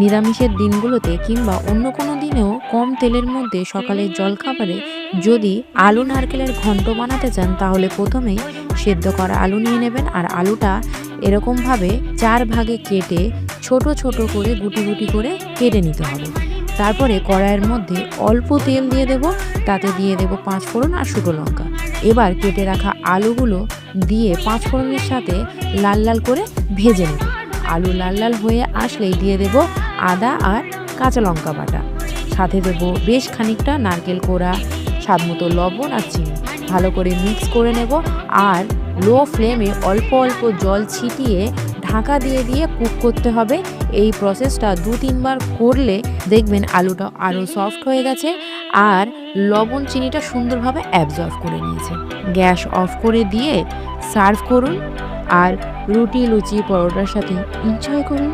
নিরামিষের দিনগুলোতে কিংবা অন্য কোনো দিনেও কম তেলের মধ্যে সকালের জলখাবারে যদি আলু নারকেলের ঘন্ট বানাতে চান, তাহলে প্রথমেই সেদ্ধ করা আলু নিয়ে নেবেন। আর আলুটা এরকমভাবে 4 ভাগে কেটে ছোট ছোট করে গুটি গুটি করে কেটে নিতে হবে। তারপরে কড়াইয়ের মধ্যে অল্প তেল দিয়ে দেব, তাতে দিয়ে দেব 5 ফোড়ন আর শুকনো লঙ্কা। এবার কেটে রাখা আলুগুলো দিয়ে 5 ফোড়নের সাথে লাল লাল করে ভেজে নেব। আলু লাল লাল হয়ে আসলেই দিয়ে দেব আদা আর কাঁচা লঙ্কা বাটা, সাথে দেব বেশ খানিকটা নারকেল কোড়া, স্বাদ মতো লবণ আর চিনি। ভালো করে মিক্স করে নেব আর লো ফ্লেমে অল্প অল্প জল ছিটিয়ে ঢাকা দিয়ে দিয়ে কুক করতে হবে। এই প্রসেসটা 2-3 বার করলে দেখবেন আলুটা আরও সফট হয়ে গেছে আর লবণ চিনিটা সুন্দরভাবে অ্যাবজর্ব করে নিয়েছে। গ্যাস অফ করে দিয়ে সার্ভ করুন আর রুটি, লুচি, পরোটার সাথে এনজয় করুন।